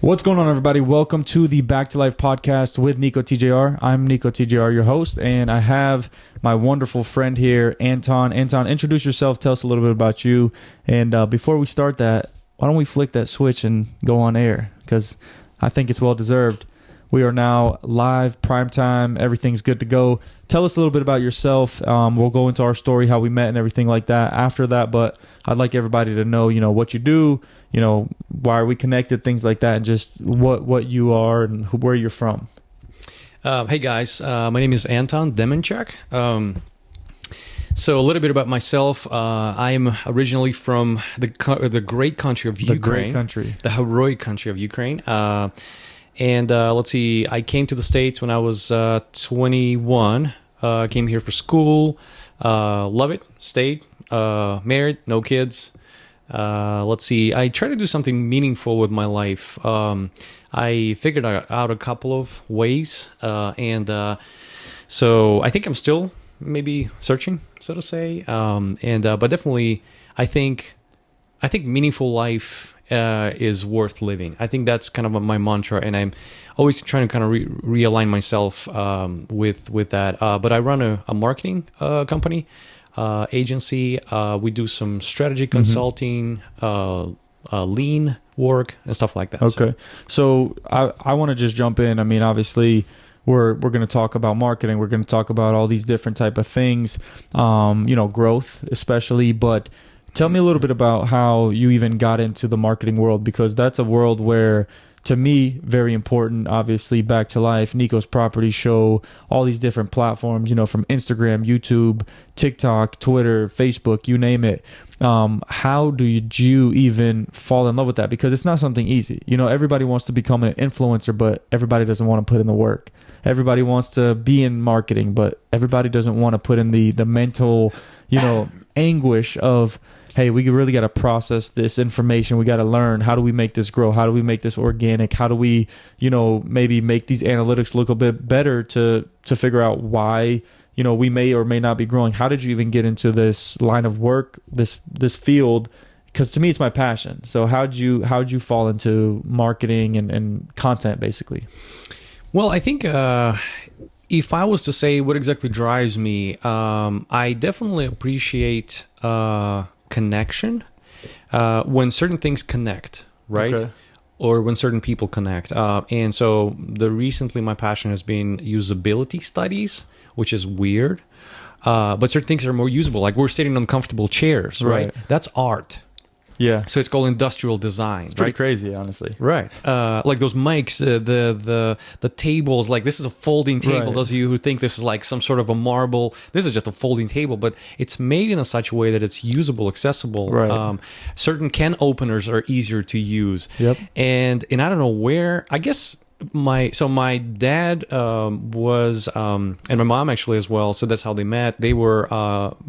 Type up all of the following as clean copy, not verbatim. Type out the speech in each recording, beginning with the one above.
What's going on, everybody? Welcome to the Back to Life podcast with Nikotjr. I'm Nikotjr, your host, and I have my wonderful friend here, Anton. Anton, introduce yourself. Tell us a little bit about you. And before we start that, why don't we flick that switch and go on air? Because I think it's well deserved. We are now live, prime time. Everything's good to go. Tell us a little bit about yourself. We'll go into our story, how we met, and everything like that after that. But I'd like everybody to know, what you do, why are we connected, things like that, and just what you are and where you're from. Hey guys, my name is Anton Demenchak. So a little bit about myself. I am originally from the great country of Ukraine. The great country. The heroic country of Ukraine. And let's see, I came to the States when I was 21. Came here for school. Love it. Stayed. Married. No kids. Let's see, I try to do something meaningful with my life. I figured out a couple of ways. So I think I'm still maybe searching, so to say. But definitely, I think meaningful life is worth living. I think that's kind of my mantra, and I'm always trying to kind of realign myself with that. But I run a marketing company, agency. We do some strategy consulting, lean work, and stuff like that. Okay, so I want to just jump in. I mean, obviously, we're going to talk about marketing. We're going to talk about all these different type of things, growth especially, but tell me a little bit about how you even got into the marketing world, because that's a world where, to me, very important. Obviously, Back to Life, Nico's Property Show, all these different platforms, from Instagram, YouTube, TikTok, Twitter, Facebook, you name it. How did you even fall in love with that? Because it's not something easy. Everybody wants to become an influencer, but everybody doesn't want to put in the work. Everybody wants to be in marketing, but everybody doesn't want to put in the mental, anguish of, hey, we really got to process this information. We got to learn, how do we make this grow? How do we make this organic? How do we, maybe make these analytics look a bit better to figure out why, we may or may not be growing? How did you even get into this line of work, this field? Because to me, it's my passion. So how'd you fall into marketing and content, basically? Well, I think if I was to say what exactly drives me, I definitely appreciate connection when certain things connect, right? Okay. Or when certain people connect. And so recently my passion has been usability studies, which is weird. But certain things are more usable. Like we're sitting on comfortable chairs, right? That's art. Yeah. So it's called industrial design. It's pretty crazy, honestly. Right. Like those mics, the tables, like this is a folding table. Right. Those of you who think this is like some sort of a marble, this is just a folding table, but it's made in a such a way that it's usable, accessible. Right. Certain can openers are easier to use. Yep. And I don't know where, I guess my dad was and my mom actually as well, so that's how they met. They were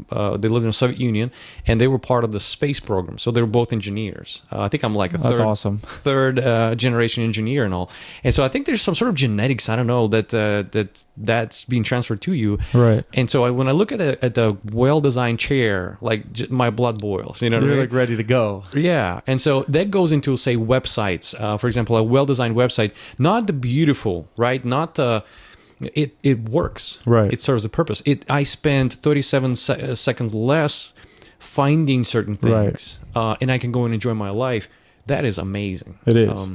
they lived in the Soviet Union, and they were part of the space program, so they were both engineers. I think I'm like third generation engineer and all, and so I think there's some sort of genetics, I don't know, that's being transferred to you, right? And so when I look at a well-designed chair, like my blood boils, You're like ready to go. Yeah. And so that goes into, say, websites. For example, a well-designed website, not the beautiful, right? Not it works. Right. It serves a purpose. I spend 37 seconds less finding certain things, right. And I can go and enjoy my life. That is amazing. It is.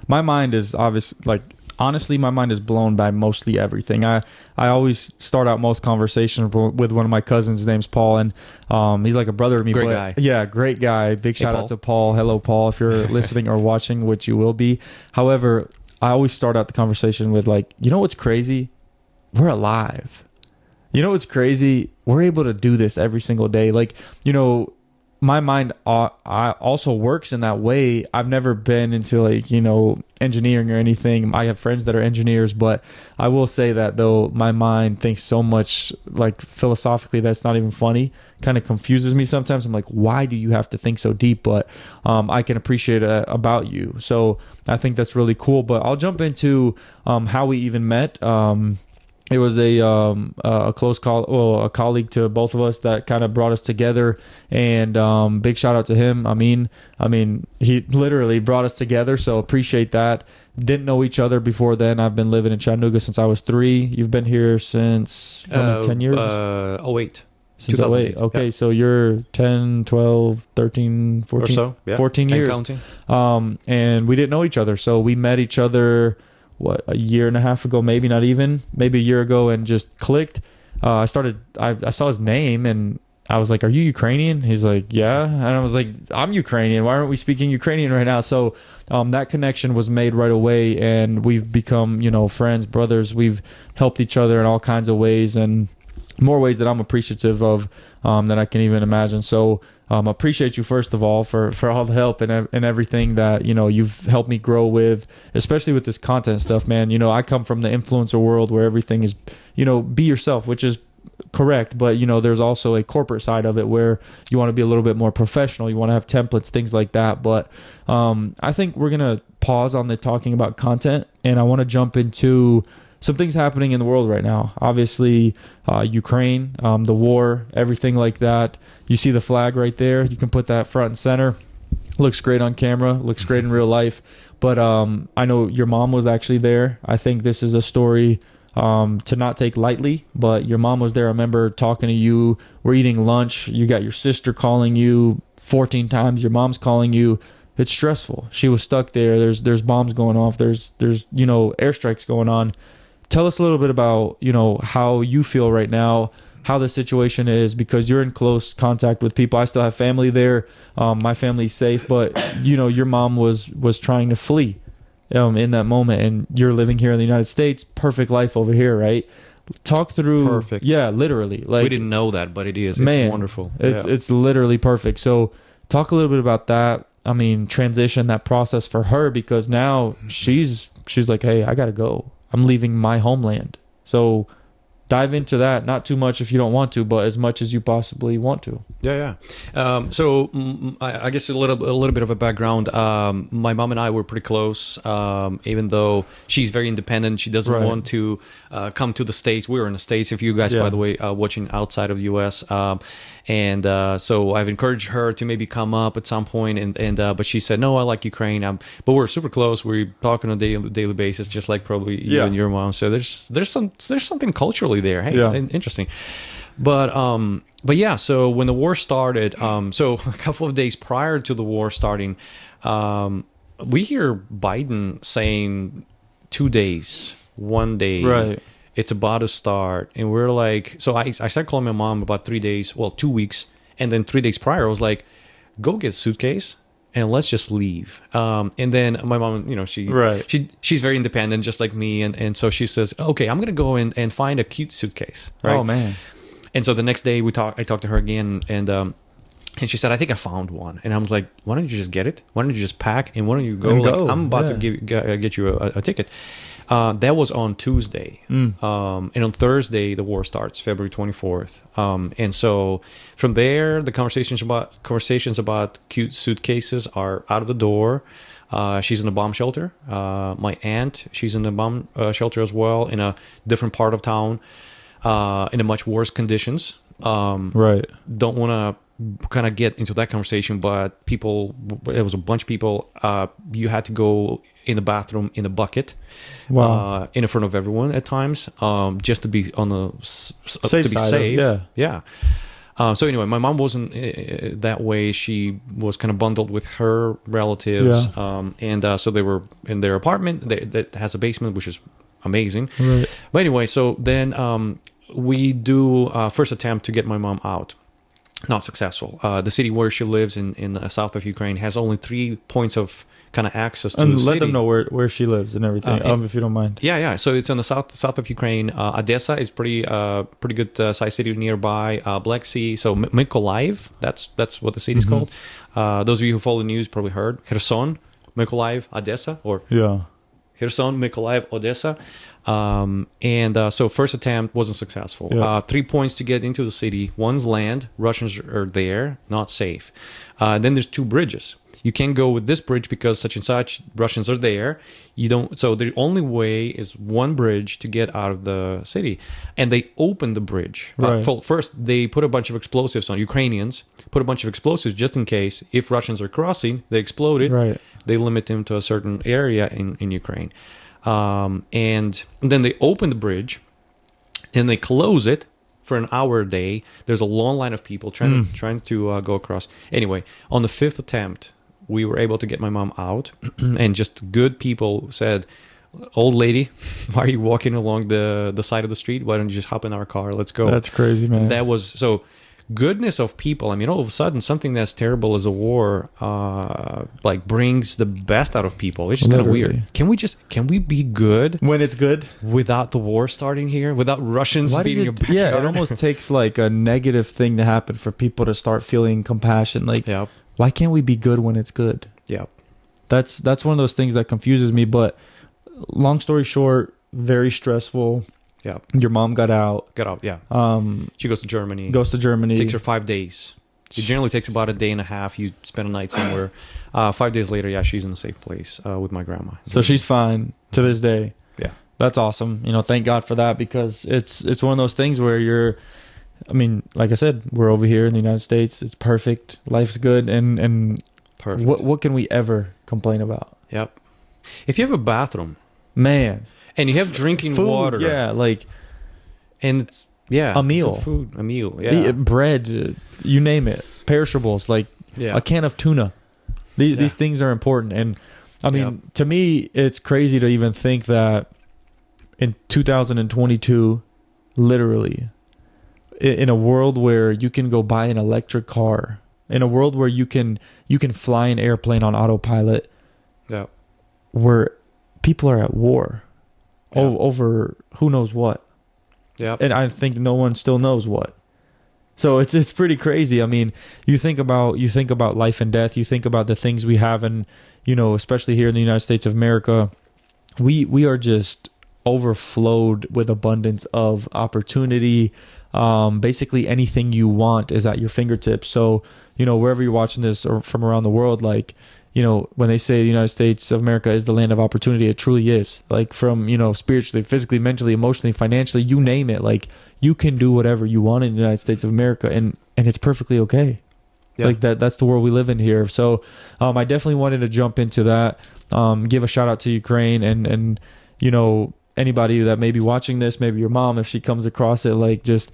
My mind is honestly, my mind is blown by mostly everything. I always start out most conversations with one of my cousins. His name's Paul, and he's like a brother to me. Great guy. Yeah, great guy. Big shout out to Paul. Hello, Paul, if you're listening or watching, which you will be. However, I always start out the conversation with like, what's crazy? We're alive. What's crazy? We're able to do this every single day. Like, my mind also works in that way. I've never been into like, engineering or anything. I have friends that are engineers, but I will say that though, my mind thinks so much like philosophically that's not even funny. Kind of confuses me sometimes. I'm like, why do you have to think so deep? But I can appreciate it about you. So I think that's really cool. But I'll jump into how we even met. it was a close a colleague to both of us that kind of brought us together, and big shout out to him. I mean, he literally brought us together, so appreciate that. Didn't know each other before then. I've been living in Chattanooga since I was 3. You've been here since 10 years? 08. Since 08. Okay, yeah. So you're 10, 12, 13, 14, or so, yeah. 14 years. Counting. And we didn't know each other. So we met each other, a year and a half ago, maybe not even, maybe a year ago, and just clicked. I saw his name, and I was like, "Are you Ukrainian?" He's like, "Yeah." And I was like, "I'm Ukrainian. Why aren't we speaking Ukrainian right now?" So that connection was made right away, and we've become, friends, brothers. We've helped each other in all kinds of ways, and more ways that I'm appreciative of than I can even imagine. So appreciate you, first of all, for all the help and everything that, you've helped me grow with, especially with this content stuff, man. I come from the influencer world where everything is, be yourself, which is correct, but there's also a corporate side of it where you want to be a little bit more professional. You want to have templates, things like that. But I think we're gonna pause on the talking about content, and I want to jump into some things happening in the world right now. Obviously, Ukraine, the war, everything like that. You see the flag right there. You can put that front and center. Looks great on camera. Looks great in real life. But I know your mom was actually there. I think this is a story to not take lightly, but your mom was there. I remember talking to you. We're eating lunch. You got your sister calling you 14 times. Your mom's calling you. It's stressful. She was stuck there. There's bombs going off. There's airstrikes going on. Tell us a little bit about, how you feel right now, how the situation is, because you're in close contact with people. I still have family there. My family's safe, but your mom was trying to flee in that moment, and you're living here in the United States. Perfect life over here, right? Talk through. Perfect. Yeah, literally. Like, we didn't know that, but it is. Man, it's wonderful. It's literally perfect. So talk a little bit about that. I mean, transition, that process for her, because now she's like, hey, I gotta go. I'm leaving my homeland. So dive into that. Not too much if you don't want to, but as much as you possibly want to. Yeah. So I guess a little bit of a background. My mom and I were pretty close, even though she's very independent. She doesn't want to come to the States. We're in the States, if you guys, by the way, watching outside of the U.S. And so I've encouraged her to maybe come up at some point, but she said, no, I like Ukraine. But we're super close. We talk on a daily basis, just like probably you and your mom. So there's something culturally there. Hey, interesting. But yeah, so when the war started, so a couple of days prior to the war starting, we hear Biden saying 2 days, 1 day. Right. It's about to start. And we're like, so I started calling my mom about 3 days, 2 weeks. And then 3 days prior, I was like, go get a suitcase and let's just leave. And then my mom, she's very independent, just like me. And so she says, okay, I'm going to go and find a cute suitcase. Right? Oh, man. And so the next day I talked to her again, and she said, I think I found one. And I was like, why don't you just get it? Why don't you just pack and why don't you go? I'm about to get you a ticket. That was on Tuesday. And on Thursday, the war starts, February 24th. And so from there, the conversations about cute suitcases are out of the door. She's in a bomb shelter. My aunt, she's in a bomb shelter as well, in a different part of town, in a much worse conditions. Right. Don't want to kind of get into that conversation, but there was a bunch of people. You had to go in the bathroom in a bucket, in front of everyone at times, just to be on the safe. Yeah. So anyway, my mom wasn't that way. She was kind of bundled with her relatives, and so they were in their apartment that has a basement, which is amazing. Right. But anyway, so then we do first attempt to get my mom out. Not successful. The city where she lives in the south of Ukraine has only 3 points of kind of access to the city. Let them know where she lives and everything, if you don't mind. Yeah. So it's in the south of Ukraine. Odessa is pretty good sized city nearby. Black Sea. So Mykolaiv, that's what the city is called. Those of you who follow the news probably heard. Kherson, Mykolaiv, Odessa, or Kherson, Mykolaiv, Odessa. So first attempt wasn't successful. 3 points to get into the city. One's land. Russians are there, not safe. Then there's 2 bridges. you can't go with this bridge because such and such Russians are there. You don't. So the only way is one bridge to get out of the city, and they opened the bridge. Right. First, they put a bunch of explosives on. Ukrainians put a bunch of explosives just in case if Russians are crossing, they exploded. Right. They limit them to a certain area in Ukraine, and then they open the bridge, and they close it for an hour a day. There's a long line of people trying to go across. Anyway, on the fifth attempt, we were able to get my mom out, and just good people said, "Old lady, why are you walking along the side of the street? Why don't you just hop in our car? Let's go." That's crazy, man. And that was so goodness of people. I mean, all of a sudden, something that's terrible as a war, like brings the best out of people. It's just kind of weird. Can we be good when it's good without the war starting here? Without Russians beating your backyard? Yeah, it almost takes like a negative thing to happen for people to start feeling compassion. Like, Yep. why can't we be good when it's good? Yep. That's one of those things that confuses me. But long story short, very stressful. Yeah. Your mom got out. Yeah. She goes to Germany. Takes her 5 days. It generally takes about a day and a half. You spend a night somewhere. 5 days later, yeah, she's in a safe place with my grandma. So she's fine to this day. Yeah. That's awesome. Thank God for that, because it's one of those things where like I said, we're over here in the United States. It's perfect. Life's good. And Perfect. What can we ever complain about? Yep. If you have a bathroom, man, and you have drinking food, water, yeah, like, and it's a meal, food, a meal, yeah, bread, you name it, perishables, like a can of tuna. These things are important, and I mean, to me, it's crazy to even think that in 2022, literally, in a world where you can go buy an electric car, in a world where you can fly an airplane on autopilot, where people are at war. Over who knows what. Yeah. And I think no one still knows what. So it's pretty crazy. I mean, you think about life and death, you think about the things we have, and especially here in the United States of America, we are just overflowed with abundance of opportunity. Basically anything you want is at your fingertips. So, wherever you're watching this or from around the world, like, when they say the United States of America is the land of opportunity, it truly is. Like, from, spiritually, physically, mentally, emotionally, financially, you name it. Like, you can do whatever you want in the United States of America, and it's perfectly okay. Yeah. Like, that's the world we live in here. So, I definitely wanted to jump into that, give a shout out to Ukraine and anybody that may be watching this, maybe your mom, if she comes across it, like, just,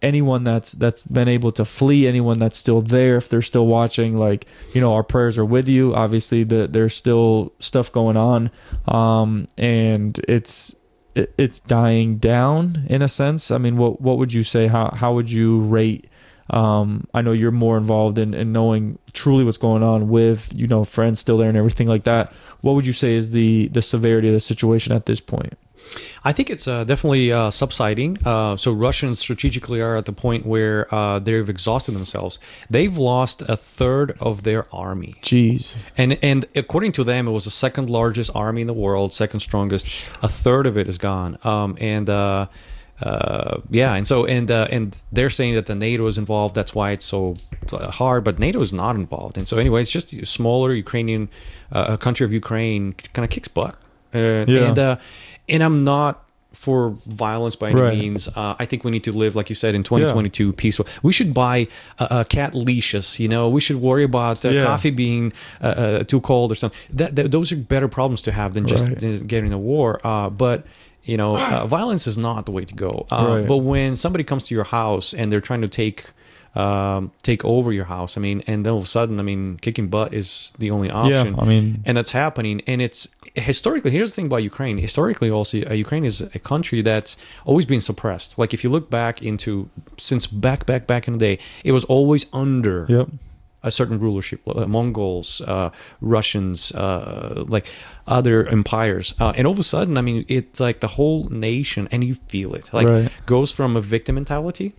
anyone that's been able to flee, anyone that's still there, if they're still watching, like, our prayers are with you. Obviously, there's still stuff going on, and it's dying down in a sense. I mean, what would you say? How would you rate? I know you're more involved in knowing truly what's going on with, friends still there and everything like that. What would you say is the severity of the situation at this point? I think it's definitely subsiding. So Russians strategically are at the point where they've exhausted themselves. They've lost a third of their army. Jeez. And according to them, it was the second largest army in the world, second strongest. A third of it is gone. And they're saying that the NATO is involved. That's why it's so hard. But NATO is not involved. And so anyway, it's just a smaller Ukrainian country of Ukraine kind of kicks butt. And I'm not for violence by any means. I think we need to live, like you said, in 2022, peaceful. We should buy cat leashes. We should worry about coffee being too cold or something. Those are better problems to have than just getting a war. But violence is not the way to go. But when somebody comes to your house and they're trying to take over your house, and then all of a sudden, kicking butt is the only option. And that's happening. And it's historically, here's the thing about Ukraine. Historically, also, Ukraine is a country that's always been suppressed. Like, if you look back since back in the day, it was always under a certain rulership. Mongols, Russians, like other empires. And all of a sudden, it's like the whole nation, and you feel it. Like, goes from a victim mentality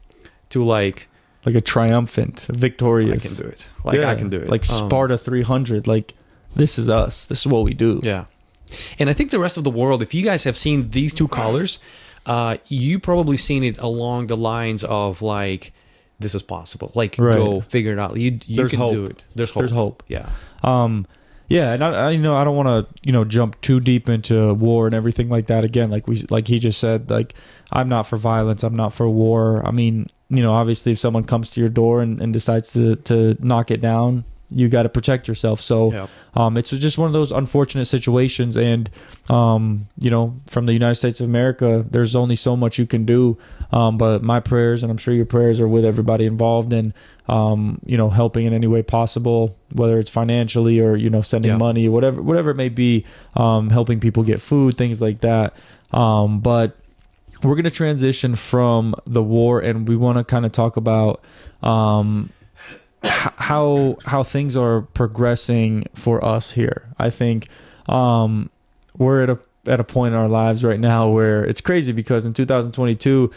to like a triumphant, victorious. I can do it. I can do it. Like Sparta 300. Like, this is us. This is what we do. Yeah. And I think the rest of the world, if you guys have seen these two colors, you probably seen it along the lines of like this is possible. Like, Right. go figure it out. You There's can hope. do it. There's hope. There's hope. Yeah. Yeah, and I you know, I don't want to, you know, jump too deep into war and everything like that. Again, like he just said, like, I'm not for violence. I'm not for war. I mean, you know, obviously if someone comes to your door and decides to knock it down, you got to protect yourself. So, it's just one of those unfortunate situations. And, you know, from the United States of America, there's only so much you can do. But my prayers, and I'm sure your prayers, are with everybody involved in, you know, helping in any way possible, whether it's financially or, you know, sending money, whatever it may be, helping people get food, things like that. But we're going to transition from the war, and we want to kind of talk about, how things are progressing for us here. I think we're at a point in our lives right now where it's crazy, because in 2022, you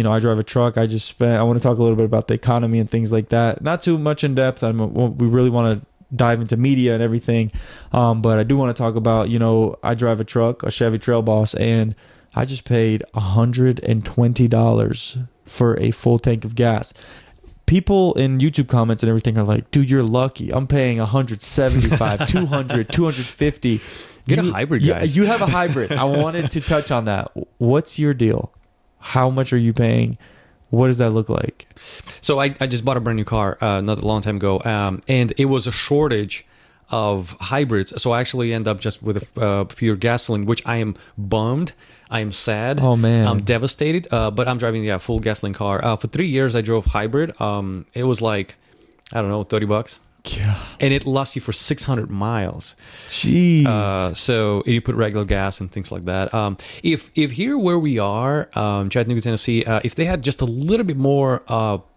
know, I drive a truck. I want to talk a little bit about the economy and things like that. Not too much in depth. We really want to dive into media and everything, but I do want to talk about, you know, I drive a truck, a Chevy Trail Boss, and I just paid $120 for a full tank of gas. People in YouTube comments and everything are like, dude, you're lucky. I'm paying 175, 200, 250. Get a hybrid, guys. Yeah, you have a hybrid. I wanted to touch on that. What's your deal? How much are you paying? What does that look like? So I just bought a brand new car not a long time ago, and it was a shortage of hybrids. So I actually end up just with a pure gasoline, which I am bummed. I am sad. Oh, man. I'm devastated. But I'm driving a full gasoline car. For 3 years, I drove hybrid. It was like, I don't know, $30. Yeah. And it lasts you for 600 miles. Jeez. So you put regular gas and things like that. If here where we are, Chattanooga, Tennessee, if they had just a little bit more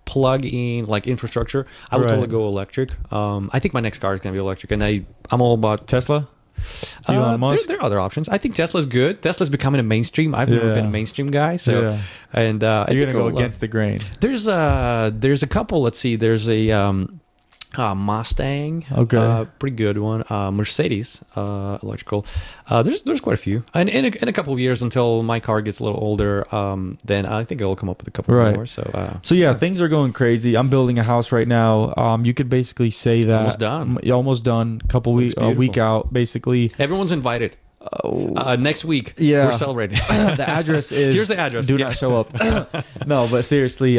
plug-in like infrastructure, I would totally go electric. I think my next car is going to be electric, and I'm all about Tesla? Elon Musk? There are other options. I think Tesla's good. Tesla's becoming a mainstream. I've never been a mainstream guy, so and you're gonna go against the grain. There's a couple. Let's see. There's a Mustang, pretty good one. Mercedes, electrical. There's quite a few, and in a couple of years, until my car gets a little older, then I think it'll come up with a couple more. So things are going crazy. I'm building a house right now. You could basically say that almost done. A week out, basically. Everyone's invited. Next week, we're celebrating. The address is. Here's the address. Do not show up. No, but seriously,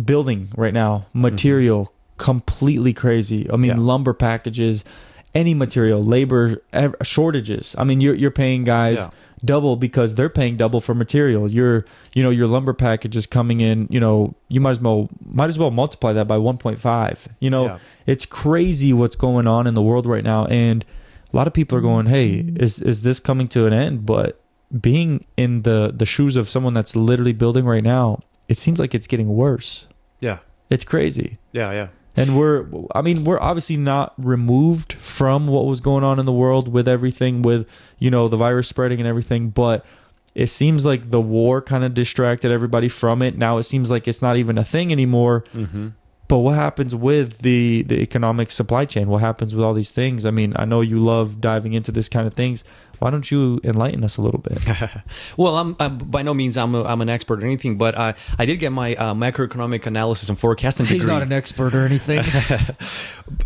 building right now. Material. Completely crazy. I mean, lumber packages, any material, labor shortages. I mean, you're paying guys double because they're paying double for material. Your lumber package is coming in. You know, you might as well multiply that by 1.5. You know, it's crazy what's going on in the world right now, and a lot of people are going, "Hey, is this coming to an end?" But being in the shoes of someone that's literally building right now, it seems like it's getting worse. Yeah, it's crazy. Yeah. And we're obviously not removed from what was going on in the world with everything, with, you know, the virus spreading and everything. But it seems like the war kind of distracted everybody from it. Now it seems like it's not even a thing anymore. Mm-hmm. But what happens with the economic supply chain? What happens with all these things? I mean, I know you love diving into this kind of things. Why don't you enlighten us a little bit? Well, I'm by no means I'm an expert or anything, but I did get my macroeconomic analysis and forecasting degree. He's not an expert or anything.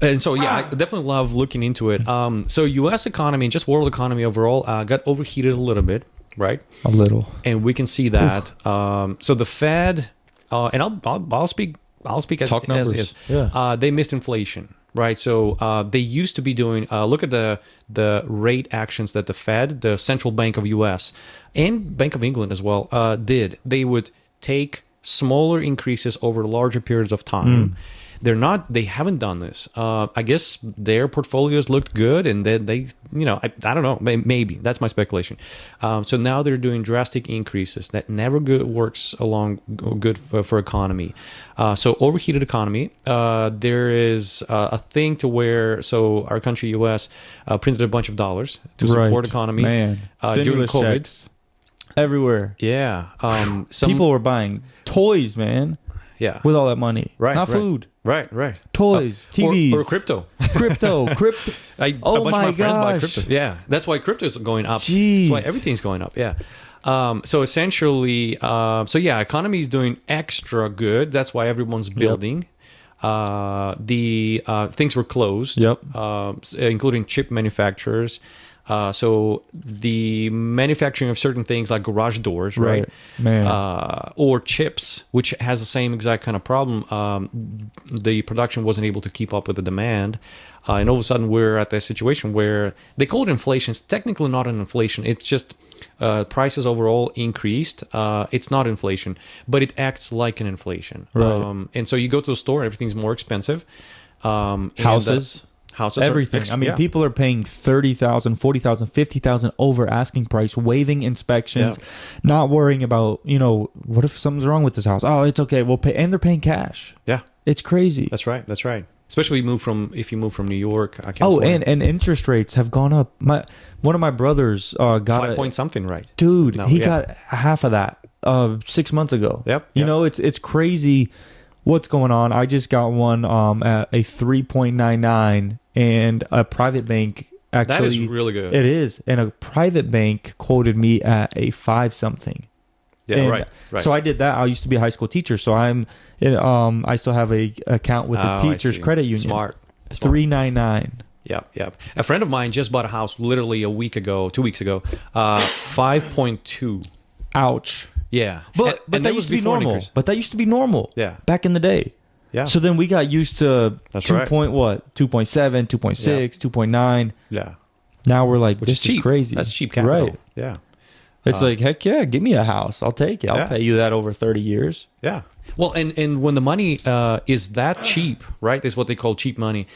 And so, I definitely love looking into it. So U.S. economy and just world economy overall got overheated a little bit, right? A little. And we can see that. So the Fed, and I'll speak as is. Yeah. They missed inflation. Right, so they used to be doing. Look at the rate actions that the Fed, the Central Bank of U.S. and Bank of England as well, did. They would take smaller increases over larger periods of time. They haven't done this. I guess their portfolios looked good, and then they, I don't know, maybe that's my speculation. So now they're doing drastic increases that never works along good for economy. So overheated economy. There is a thing to where our country, U.S., printed a bunch of dollars to support economy. Man, during COVID. Checks everywhere. Yeah, people were buying toys, man. Yeah, with all that money, not food. Right. Toys, TVs, or crypto. Crypto. A bunch of my friends buy crypto. Yeah, that's why crypto is going up. Jeez. That's why everything's going up. Yeah. So essentially, economy is doing extra good. That's why everyone's building. The things were closed, including chip manufacturers. So the manufacturing of certain things like garage doors, right? Man. Or chips, which has the same exact kind of problem. The production wasn't able to keep up with the demand. And all of a sudden we're at that situation where they call it inflation. It's technically not an inflation. It's just prices overall increased. It's not inflation, but it acts like an inflation. Right. And so you go to the store, everything's more expensive. Houses, everything. People are paying $30,000, $40,000, $50,000 over asking price, waiving inspections, not worrying about, what if something's wrong with this house? Oh, it's okay. We'll pay, and they're paying cash. Yeah, it's crazy. That's right. Especially if you move from New York. And interest rates have gone up. One of my brothers got 5 point something, right? Dude, he got half of that 6 months ago. Yep. You know, it's crazy what's going on. I just got one at a 3.99, and a private bank actually. That is really good. It is, and a private bank quoted me at a 5 something. Yeah, and right. So I did that. I used to be a high school teacher, so I still have a account with the teachers credit union. Smart. 399. Yep. A friend of mine just bought a house literally 2 weeks ago, 5.2. Ouch. Yeah. But that used to be normal. But that used to be normal. Yeah. Back in the day. Yeah. So then we got used to That's 2 right. point what? 2.7, 2.6, 2.9. Yeah. Now we're like, Which this is cheap. crazy. That's cheap capital. Right. Yeah. It's like, heck yeah, give me a house. I'll take it. I'll Yeah. pay you that over 30 years. Yeah. Well, and when the money is that cheap, right, is what they call cheap money,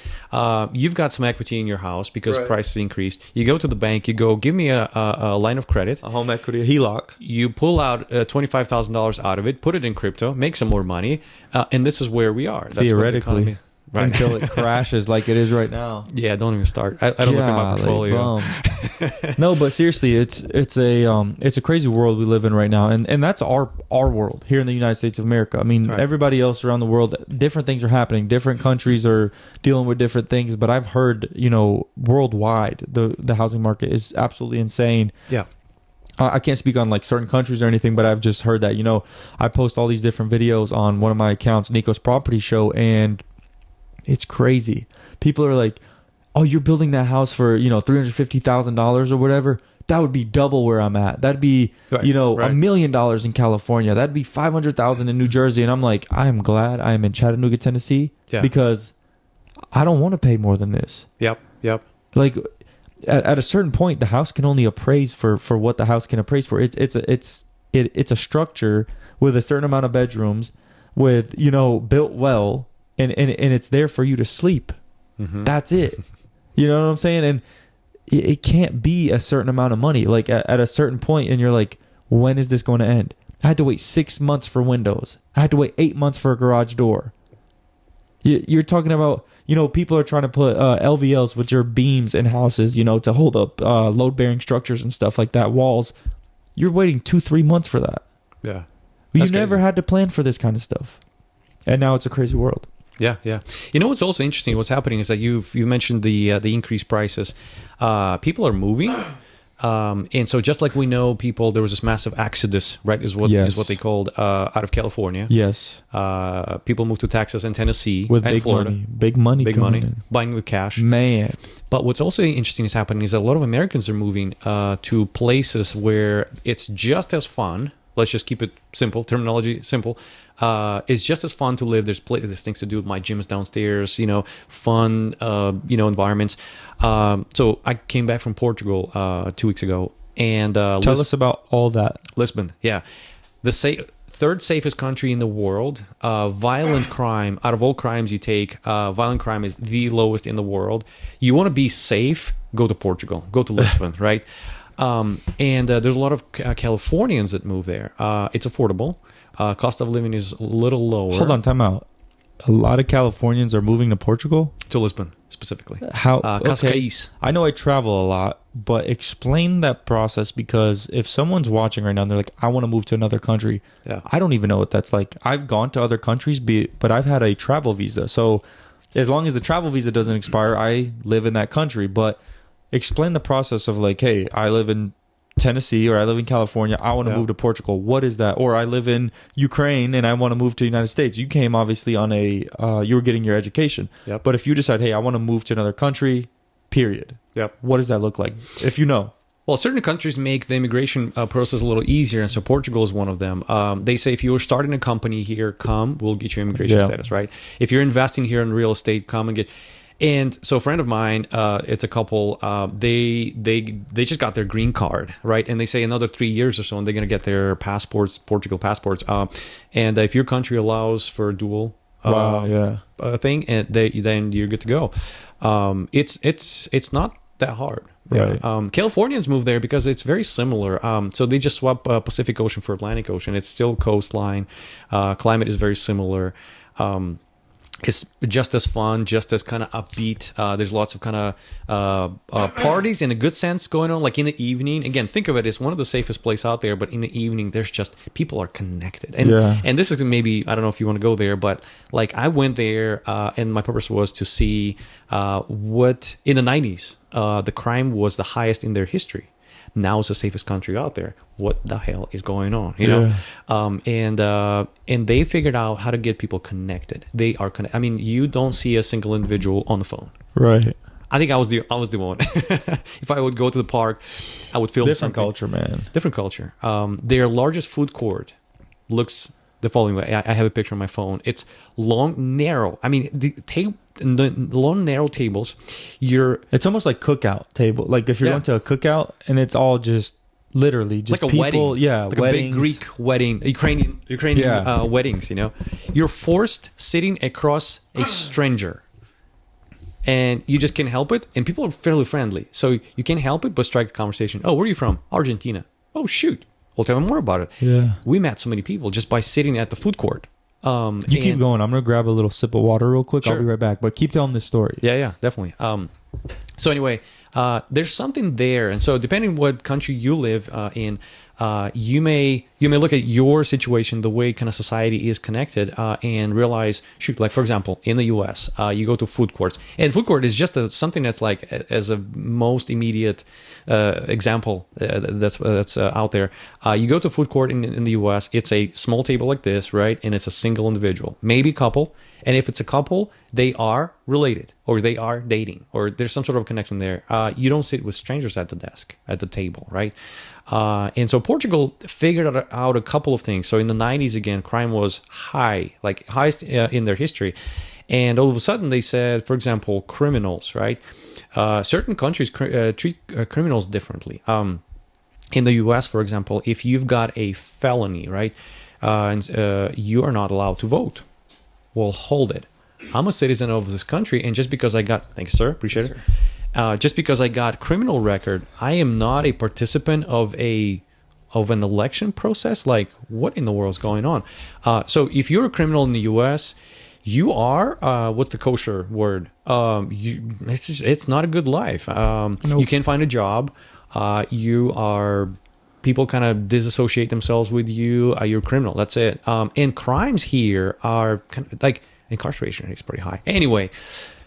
you've got some equity in your house because prices increased. You go to the bank, you go, give me a line of credit. A home equity, a HELOC. You pull out $25,000 out of it, put it in crypto, make some more money, and this is where we are. That's Theoretically. Right. Until it crashes like it is right now. Yeah, don't even start. I don't look at my portfolio. No, but seriously, it's a crazy world we live in right now, and that's our world here in the United States of America. I mean, everybody else around the world, different things are happening. Different countries are dealing with different things. But I've heard, worldwide, the housing market is absolutely insane. Yeah. I can't speak on like certain countries or anything, but I've just heard that. I post all these different videos on one of my accounts, Nico's Property Show, and it's crazy. People are like, "Oh, you're building that house for $350,000 or whatever. That would be double where I'm at. That'd be $1 million in California. That'd be $500,000 in New Jersey." And I'm like, I am glad I am in Chattanooga, Tennessee, because I don't want to pay more than this. Yep. Like at a certain point, the house can only appraise for what the house can appraise for. It's a structure with a certain amount of bedrooms, with built well. And it's there for you to sleep. Mm-hmm. That's it. You know what I'm saying? And it can't be a certain amount of money. Like at a certain point, and you're like, when is this going to end? I had to wait 6 months for windows. I had to wait 8 months for a garage door. You're talking about, people are trying to put LVLs, which are beams in houses, to hold up load-bearing structures and stuff like that, walls. You're waiting 2-3 months for that. Yeah. You never had to plan for this kind of stuff. And now it's a crazy world. Yeah. What's also interesting? What's happening is that you mentioned the increased prices. People are moving, and so just like we know, there was this massive exodus, right? Is what they called out of California. Yes. People moved to Texas and Tennessee with and big Florida. big money, buying with cash. Man. But what's also interesting is happening is that a lot of Americans are moving to places where it's just as fun. Let's just keep it simple. Terminology simple. It's just as fun to live. There's things to do. My gym is downstairs. Fun. Environments. So I came back from Portugal 2 weeks ago, and tell us about all that. Lisbon. Yeah, the third safest country in the world. Violent crime. Out of all crimes you take, violent crime is the lowest in the world. You want to be safe? Go to Portugal. Go to Lisbon. Right. And there's a lot of Californians that move there. It's affordable. Cost of living is a little lower. Hold on, time out. A lot of Californians are moving to Portugal? To Lisbon, specifically. How? Cascais. I know I travel a lot, but explain that process, because if someone's watching right now and they're like, I want to move to another country, I don't even know what that's like. I've gone to other countries, but I've had a travel visa. So as long as the travel visa doesn't expire, I live in that country. But explain the process of like, hey, I live in Tennessee or I live in California. I want to move to Portugal. What is that? Or I live in Ukraine and I want to move to the United States. You came obviously on you were getting your education. Yep. But if you decide, hey, I want to move to another country, period. Yep. What does that look like? If you know. Well, certain countries make the immigration process a little easier, and so Portugal is one of them. They say if you're starting a company here, come, we'll get you immigration status, right? If you're investing here in real estate, come and get. And so a friend of mine, it's a couple, they just got their green card, right? And they say another 3 years or so, and they're going to get their passports, Portugal passports. And if your country allows for a dual thing, and then you're good to go. It's not that hard. Right. Californians move there because it's very similar. So they just swap Pacific Ocean for Atlantic Ocean. It's still coastline. Climate is very similar. It's just as fun, just as kind of upbeat. There's lots of kind of parties in a good sense going on, like in the evening. Again, think of it as one of the safest places out there, but in the evening, there's just, people are connected. And this is maybe, I don't know if you want to go there, but like I went there and my purpose was to see what, in the 90s, the crime was the highest in their history. Now it's the safest country out there. What the hell is going on? You know, and they figured out how to get people connected. They are connected. I mean, you don't see a single individual on the phone. Right. I think I was the one. If I would go to the park, I would feel different culture, man. Different culture. Their largest food court looks the following way. I have a picture on my phone. It's long, narrow. I mean, the long, narrow tables. It's almost like cookout table. Like if you're going to a cookout and it's all just literally just like a people, wedding. like weddings. A big Greek wedding, Ukrainian weddings. You know, you're forced sitting across a stranger. And you just can't help it. And people are fairly friendly. So you can't help it but strike a conversation. Oh, where are you from? Argentina. Oh, shoot. Well, tell me more about it. Yeah. We met so many people just by sitting at the food court. Keep going. I'm going to grab a little sip of water real quick. Sure. I'll be right back. But keep telling this story. Yeah, definitely. So anyway, there's something there. And so depending what country you live in, you may look at your situation, the way kind of society is connected, and realize, shoot, like for example, in the U.S., you go to food courts, and food court is just something that's like as a most immediate example that's out there. You go to food court in the U.S., it's a small table like this, right, and it's a single individual, maybe couple, and if it's a couple, they are related or they are dating or there's some sort of connection there. You don't sit with strangers at the table, right? And so Portugal figured out a couple of things. So in the 90s, again, crime was high, like highest in their history. And all of a sudden they said, for example, criminals, right? Certain countries treat criminals differently. In the US, for example, if you've got a felony, right, you are not allowed to vote. Well, hold it. I'm a citizen of this country, and just because I got, thank you, sir, appreciate it. Just because I got criminal record, I am not a participant of an election process. Like, what in the world is going on? So if you're a criminal in the U.S., you are what's the kosher word? It's not a good life. Nope. You can't find a job. People kind of disassociate themselves with you. You're a criminal. That's it. And crimes here are kind of like incarceration rate is pretty high. Anyway,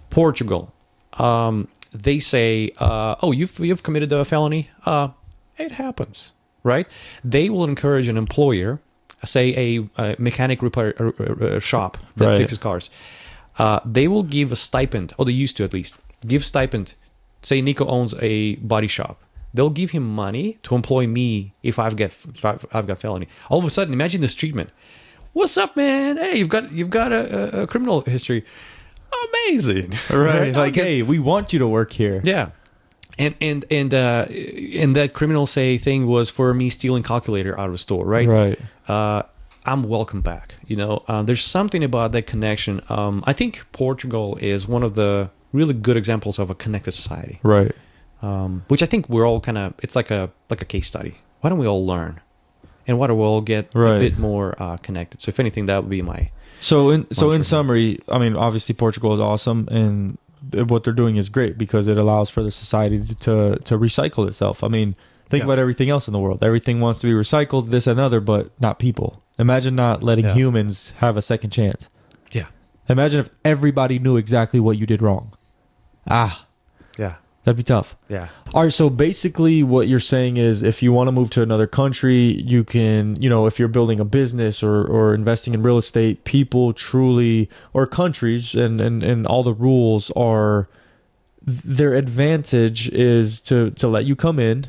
Portugal. They say, "Oh, you've committed a felony." It happens, right? They will encourage an employer, say a mechanic repair shop that fixes cars. They will give a stipend, or they used to at least give stipend. Say Nico owns a body shop. They'll give him money to employ me if I've got felony. All of a sudden, imagine this treatment. What's up, man? Hey, you've got a criminal history. Amazing, right? Like, hey, we want you to work here. Yeah, and that criminal thing was for me stealing calculator out of a store, right? Right. I'm welcome back. You know, there's something about that connection. I think Portugal is one of the really good examples of a connected society, right? Which I think we're all kind of. It's like a case study. Why don't we all learn, and why don't we all get a bit more connected? So, if anything, that would be my. So in summary, I mean, obviously Portugal is awesome, and what they're doing is great because it allows for the society to recycle itself. I mean, think about everything else in the world. Everything wants to be recycled, this and other, but not people. Imagine not letting humans have a second chance. Yeah. Imagine if everybody knew exactly what you did wrong. Yeah. That'd be tough. Yeah. All right, so basically what you're saying is if you want to move to another country, you can, if you're building a business or investing in real estate, people truly, or countries and all the rules are, their advantage is to let you come in,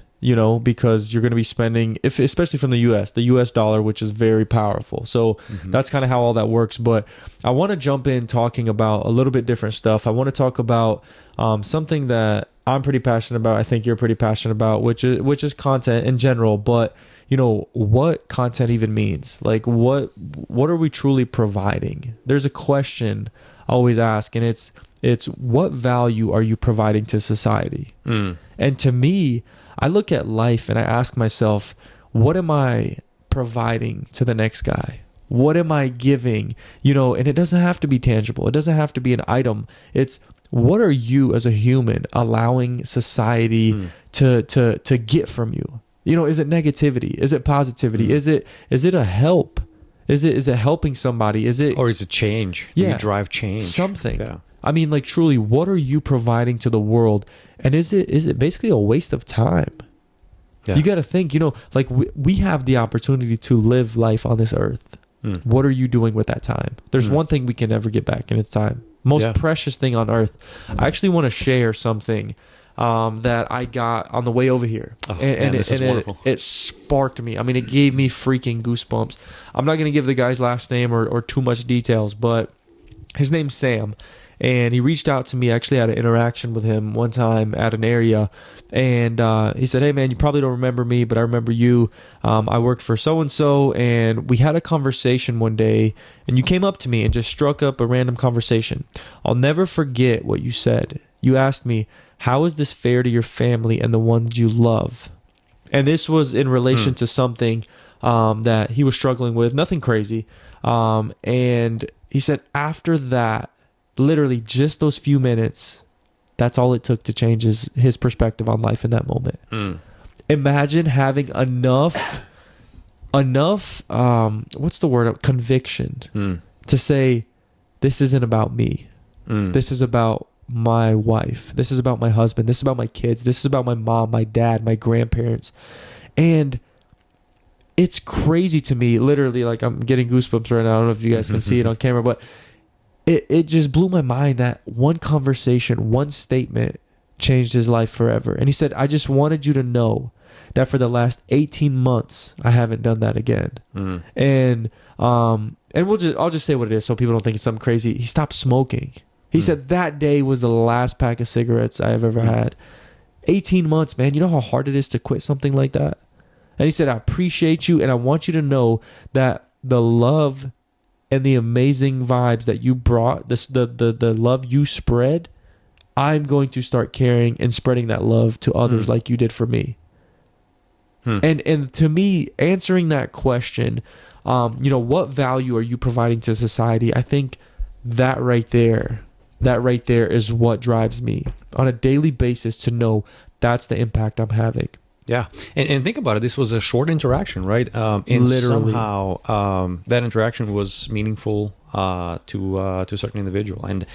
because you're going to be spending, especially from the US dollar, which is very powerful. So that's kind of how all that works. But I want to jump in talking about a little bit different stuff. I want to talk about something that I'm pretty passionate about. I think you're pretty passionate about, which is content in general. But what content even means? Like what are we truly providing? There's a question I always ask, and it's what value are you providing to society? And to me, I look at life and I ask myself, what am I providing to the next guy? What am I giving? And it doesn't have to be tangible. It doesn't have to be an item. It's what are you as a human allowing society to get from you? Is it negativity? Is it positivity? Is it a help? Is it helping somebody? Is it change? Yeah, you drive change. Something. Yeah. I mean, like truly, what are you providing to the world? And is it basically a waste of time? Yeah. You got to think, like we have the opportunity to live life on this earth. What are you doing with that time? There's one thing we can never get back, and it's time. Most precious thing on earth. I actually want to share something that I got on the way over here. This is wonderful. It sparked me. I mean, it gave me freaking goosebumps. I'm not going to give the guy's last name or too much details, but his name's Sam. And he reached out to me. I actually had an interaction with him one time at an area. And he said, hey, man, you probably don't remember me, but I remember you. I worked for so-and-so. And we had a conversation one day. And you came up to me and just struck up a random conversation. I'll never forget what you said. You asked me, how is this fair to your family and the ones you love? And this was in relation to something that he was struggling with. Nothing crazy. And he said after that, literally just those few minutes, that's all it took to change his perspective on life in that moment. Imagine having enough what's the word, conviction to say, this isn't about me. This is about my wife. This is about my husband. This is about my kids. This is about my mom, my dad, my grandparents. And it's crazy to me, literally, like I'm getting goosebumps right now. I don't know if you guys can see it on camera, but it just blew my mind that one conversation, one statement changed his life forever. And he said, I just wanted you to know that for the last 18 months, I haven't done that again. And I'll just say what it is so people don't think it's something crazy. He stopped smoking. He said that day was the last pack of cigarettes I have ever had. 18 months, man. You know how hard it is to quit something like that? And he said, I appreciate you, and I want you to know that the love and the amazing vibes that you brought, the love you spread, I'm going to start carrying and spreading that love to others like you did for me. And to me, answering that question, what value are you providing to society? I think that right there is what drives me on a daily basis to know that's the impact I'm having. Yeah. And think about it. This was a short interaction, right? And literally. Somehow that interaction was meaningful to a certain individual. And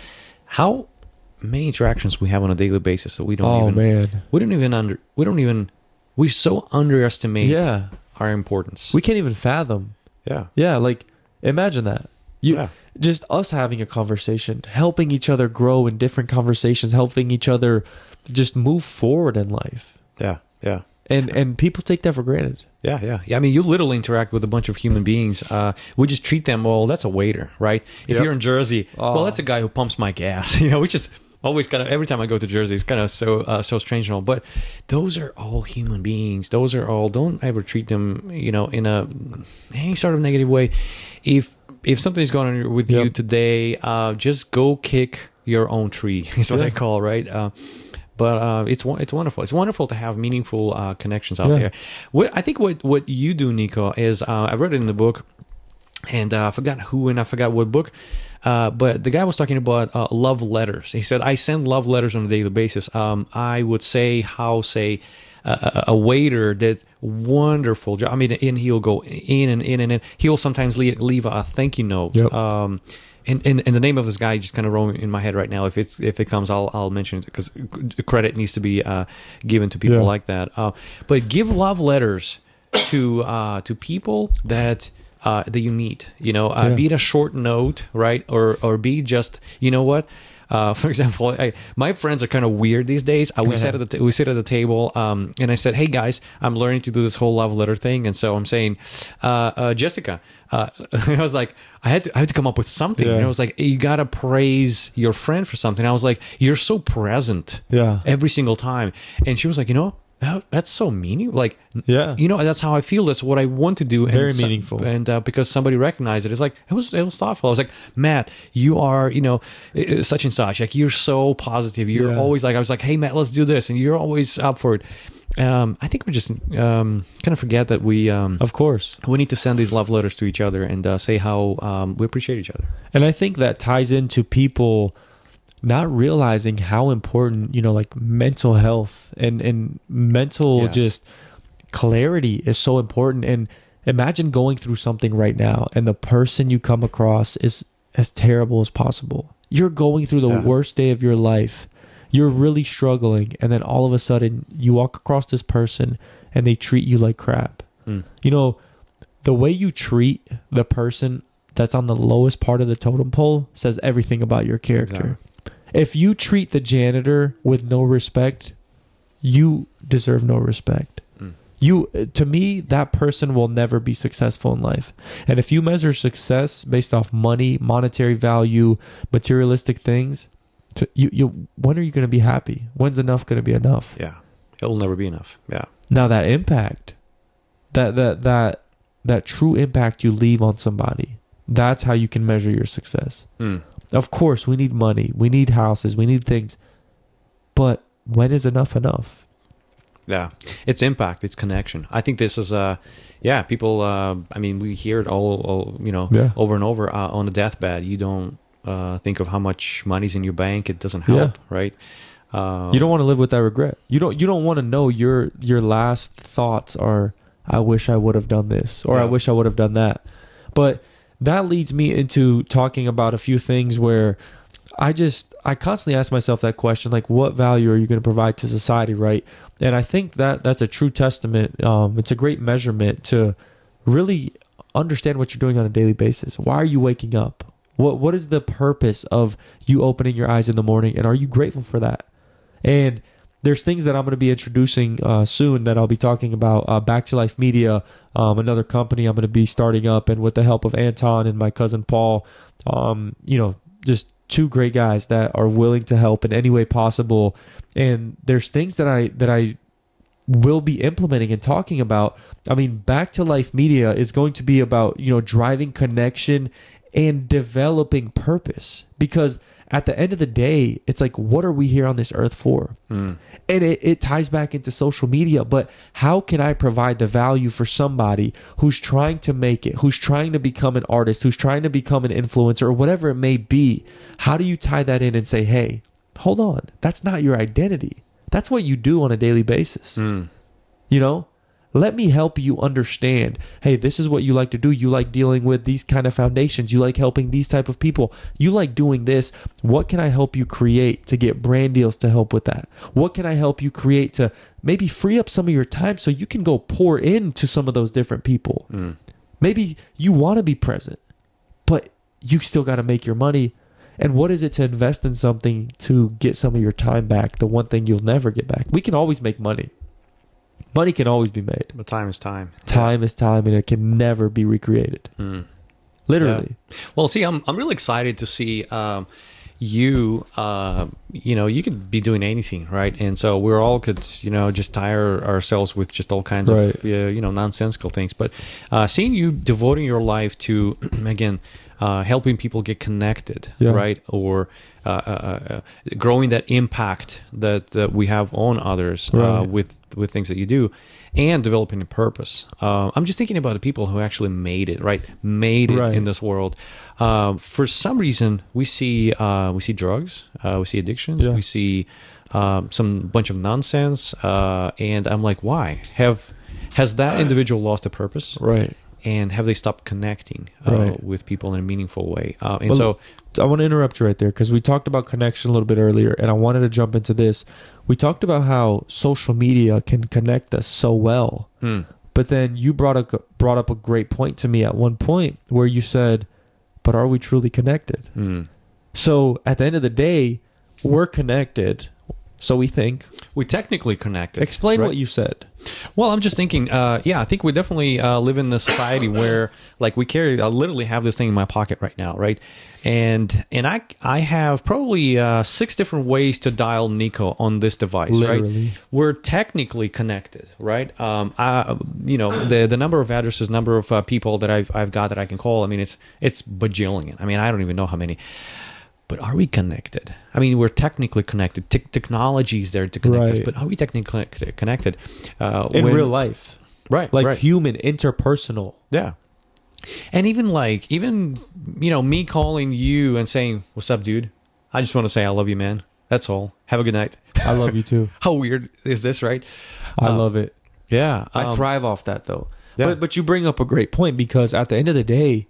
how many interactions we have on a daily basis that we don't we so underestimate our importance. We can't even fathom. Yeah. Yeah, like imagine that. Just us having a conversation, helping each other grow in different conversations, helping each other just move forward in life. Yeah. Yeah. And people take that for granted. Yeah. I mean, you literally interact with a bunch of human beings. We just treat them, well, that's a waiter, right? If you're in Jersey, well, that's a guy who pumps my gas, which is always kind of, every time I go to Jersey, it's kind of so strange and all. But those are all human beings. Those are all, don't ever treat them, in any sort of negative way. If something's going on with you today, just go kick your own tree, is what I call, right? But it's wonderful. It's wonderful to have meaningful connections out there. I think what you do, Nico, is I read it in the book, and I forgot who and I forgot what book, but the guy was talking about love letters. He said, I send love letters on a daily basis. I would say a waiter that wonderful job. I mean, and he'll go in and in and in. He'll sometimes leave a thank you note. Yep. And the name of this guy just kind of rolling in my head right now. If it comes, I'll mention it, because credit needs to be given to people like that. But give love letters to people that you meet. Be it a short note, right, or be just, you know what. For example, my friends are kind of weird these days. We sit at the table, and I said, "Hey guys, I'm learning to do this whole love letter thing," and so I'm saying, Jessica, I was like, I had to come up with something. I was like, you gotta praise your friend for something. I was like, you're so present, every single time, and she was like, that's so meaningful. Like, that's how I feel. That's what I want to do. Very meaningful. And because somebody recognized it, it's like, it was thoughtful. I was like, Matt, you are, such and such. Like, you're so positive. You're always like, I was like, hey, Matt, let's do this. And you're always up for it. I think we just kind of forget that we, of course, we need to send these love letters to each other and say how we appreciate each other. And I think that ties into people not realizing how important, like mental health and mental just clarity is so important. And imagine going through something right now and the person you come across is as terrible as possible. You're going through the worst day of your life. You're really struggling. And then all of a sudden you walk across this person and they treat you like crap. The way you treat the person that's on the lowest part of the totem pole says everything about your character. Exactly. If you treat the with no respect, you deserve no respect. To me, that person will never be successful in life. And if you measure success based off money, monetary value, materialistic things, when are you going to be happy? When's enough going to be enough? Yeah, it'll never be enough. Yeah. Now that impact, that true impact you leave on somebody, that's how you can measure your success. Of course, we need money, we need houses, we need things. But when is enough enough? Yeah, it's impact, it's connection. I think this is people. I mean, we hear it all over and over on the deathbed. You don't think of how much money's in your bank. It doesn't help, right? You don't want to live with that regret. You don't want to know your last thoughts are, I wish I would have done this, or I wish I would have done that. But that leads me into talking about a few things where I constantly ask myself that question, like, what value are you going to provide to society, right? And I think that's a true testament. It's a great measurement to really understand what you're doing on a daily basis. Why are you waking up? What is the purpose of you opening your eyes in the morning? And are you grateful for that? And there's things that I'm going to be introducing soon that I'll be talking about. Back to Life Media, another company I'm going to be starting up, and with the help of Anton and my cousin Paul, just two great guys that are willing to help in any way possible. And there's things that I will be implementing and talking about. I mean, Back to Life Media is going to be about driving connection and developing purpose, because at the end of the day, it's like, what are we here on this earth for? And it ties back into social media, but how can I provide the value for somebody who's trying to make it, who's trying to become an artist, who's trying to become an influencer, or whatever it may be? How do you tie that in and say, hey, hold on, that's not your identity. That's what you do on a daily basis. Let me help you understand, hey, this is what you like to do. You like dealing with these kind of foundations. You like helping these type of people. You like doing this. What can I help you create to get brand deals to help with that? What can I help you create to maybe free up some of your time so you can go pour into some of those different people? Maybe you want to be present, but you still got to make your money. And what is it to invest in something to get some of your time back? The one thing you'll never get back. We can always make money. Money can always be made. But time is time. Time is time, and it can never be recreated. Literally. Yeah. Well, see, I'm really excited to see you could be doing anything, right? And so we're all could, just tire ourselves with just all kinds of, nonsensical things. But seeing you devoting your life to, again, helping people get connected, right? Or growing that impact that we have on others with things that you do, and developing a purpose. I'm just thinking about the people who actually made it, right? Made it in this world. For some reason, we see drugs, we see addictions, we see some bunch of nonsense, and I'm like, why? Has that individual lost a purpose? Right. And have they stopped connecting with people in a meaningful way? So I want to interrupt you right there because we talked about connection a little bit earlier, and I wanted to jump into this. We talked about how social media can connect us so well, but then you brought up a great point to me at one point where you said, "But are we truly connected?" So at the end of the day, we're connected. So we think. We technically connected. Explain right? what you said. Well, I'm just thinking, I think we definitely live in a society where, like, I literally have this thing in my pocket right now, right? And I have probably 6 different ways to dial Nico on this device, Literally. right? We're technically connected, right? The number of addresses, number of people that I've got that I can call, I mean, it's bajillion. I mean, I don't even know how many. But are we connected? I mean, we're technically connected. Technology is there to connect us, but are we technically connected? In real life. Right. Like right. human, interpersonal. Yeah. And even me calling you and saying, "What's up, dude? I just want to say I love you, man. That's all. Have a good night." I love you too. How weird is this, right? I love it. Yeah. I thrive off that though. Yeah. But you bring up a great point because at the end of the day,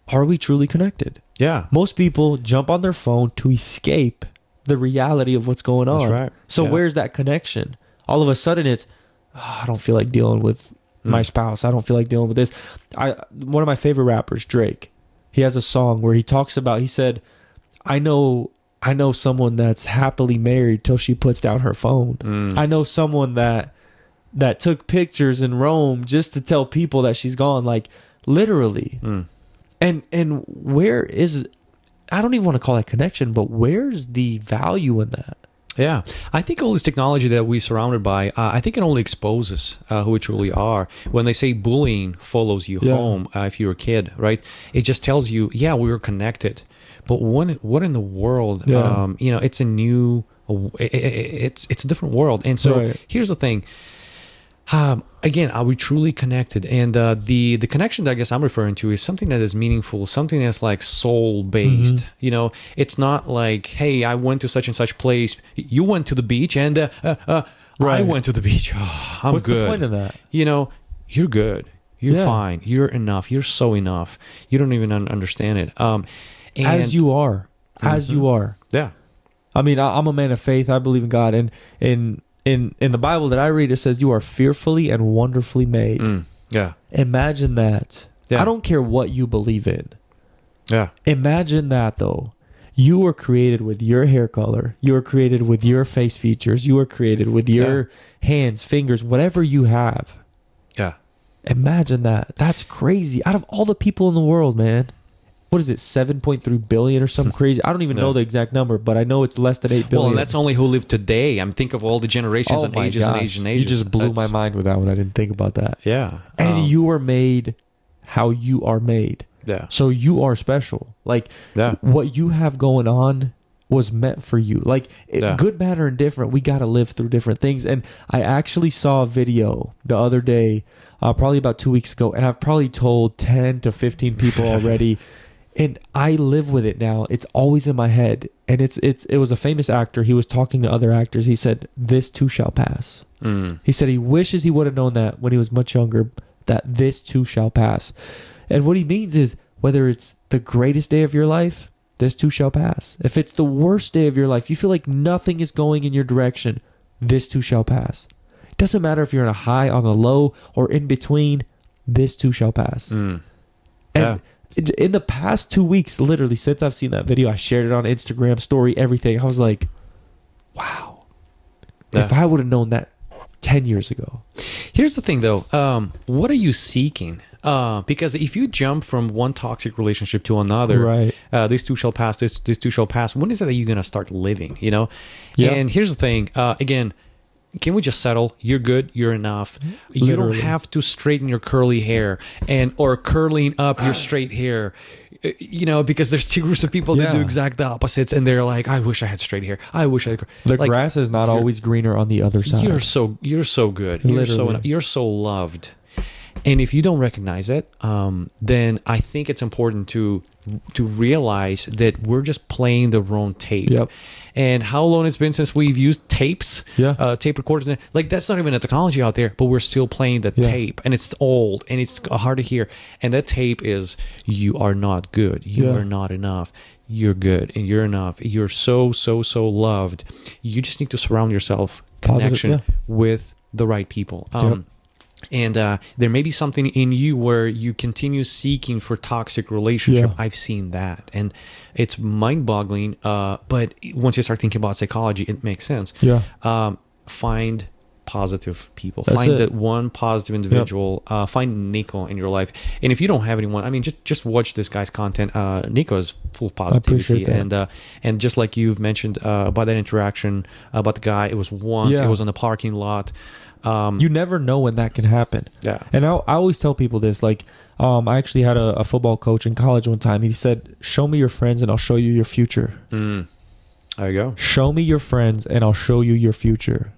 are we truly connected? Yeah. Most people jump on their phone to escape the reality of what's going on. That's right. So where's that connection? All of a sudden it's, I don't feel like dealing with my spouse. I don't feel like dealing with this. One of my favorite rappers, Drake, he has a song where he said, I know someone that's happily married till she puts down her phone. I know someone that took pictures in Rome just to tell people that she's gone, like literally. And where is, I don't even want to call that connection, but where's the value in that? Yeah. I think all this technology that we're surrounded by, I think it only exposes who we truly are. When they say bullying follows you home if you're a kid, right? It just tells you, we were connected. But what in the world, it's a new, it's a different world. And so here's the thing. Again, are we truly connected? And the connection that I guess I'm referring to is something that is meaningful, something that's like soul based. It's not like, hey, I went to such and such place. You went to the beach, and I went to the beach. Oh, I'm What's good. the point of that? You're good. You're fine. You're enough. You're so enough. You don't even understand it. As you are, as you are. Yeah. I mean, I'm a man of faith. I believe in God, and in the Bible that I read, it says you are fearfully and wonderfully made. Yeah. Imagine that. Yeah. I don't care what you believe in. Yeah. Imagine that though. You were created with your hair color. You were created with your face features. You were created with your hands, fingers, whatever you have. Yeah. Imagine that. That's crazy. Out of all the people in the world, man. What is it, 7.3 billion or something crazy? I don't even know the exact number, but I know it's less than 8 billion. Well, and that's only who live today. I'm think of all the generations and ages and ages and ages. You just blew my mind with that one. I didn't think about that. Yeah. And you were made how you are made. Yeah. So you are special. Like what you have going on was meant for you. Like good, bad, or indifferent, we got to live through different things. And I actually saw a video the other day, probably about 2 weeks ago, and I've probably told 10 to 15 people already. And I live with it now. It's always in my head. And it was a famous actor. He was talking to other actors. He said, "This too shall pass." He said he wishes he would have known that when he was much younger, that this too shall pass. And what he means is, whether it's the greatest day of your life, this too shall pass. If it's the worst day of your life, you feel like nothing is going in your direction, this too shall pass. It doesn't matter if you're on a high, on a low, or in between, this too shall pass. And in the past 2 weeks, literally, since I've seen that video, I shared it on Instagram, story, everything. I was like, wow. If I would have known that 10 years ago. Here's the thing, though. What are you seeking? Because if you jump from one toxic relationship to another, this too shall pass, this too shall pass, when is it that you're going to start living, Yeah. And here's the thing. Again, can we just settle? You're good. You're enough. Literally. You don't have to straighten your curly hair or curling up your straight hair, because there's two groups of people that do exact opposites, and they're like, I wish I had straight hair. I wish I had. The grass is not always greener on the other side. You're so good. You're so loved. And if you don't recognize it, then I think it's important to realize that we're just playing the wrong tape. Yep. And how long it's been since we've used tapes, Yeah. tape recorders. Like, that's not even a technology out there, but we're still playing the tape. And it's old, and it's hard to hear. And that tape is, you are not good. You are not enough. You're good, and you're enough. You're so, so, so loved. You just need to surround yourself, connection with the right people. And there may be something in you where you continue seeking for toxic relationship. I've seen that, and it's mind-boggling. But once you start thinking about psychology, it makes sense. Find positive people. Find that one positive individual. Find Nico in your life. And if you don't have anyone, I mean, just watch this guy's content. Nico is full of positivity, and just like you've mentioned about that interaction about the guy, it was once. It was in the parking lot. You never know when that can happen. Yeah. And I always tell people this, like, I actually had a football coach in college one time. He said, show me your friends and I'll show you your future. There you go. Show me your friends and I'll show you your future.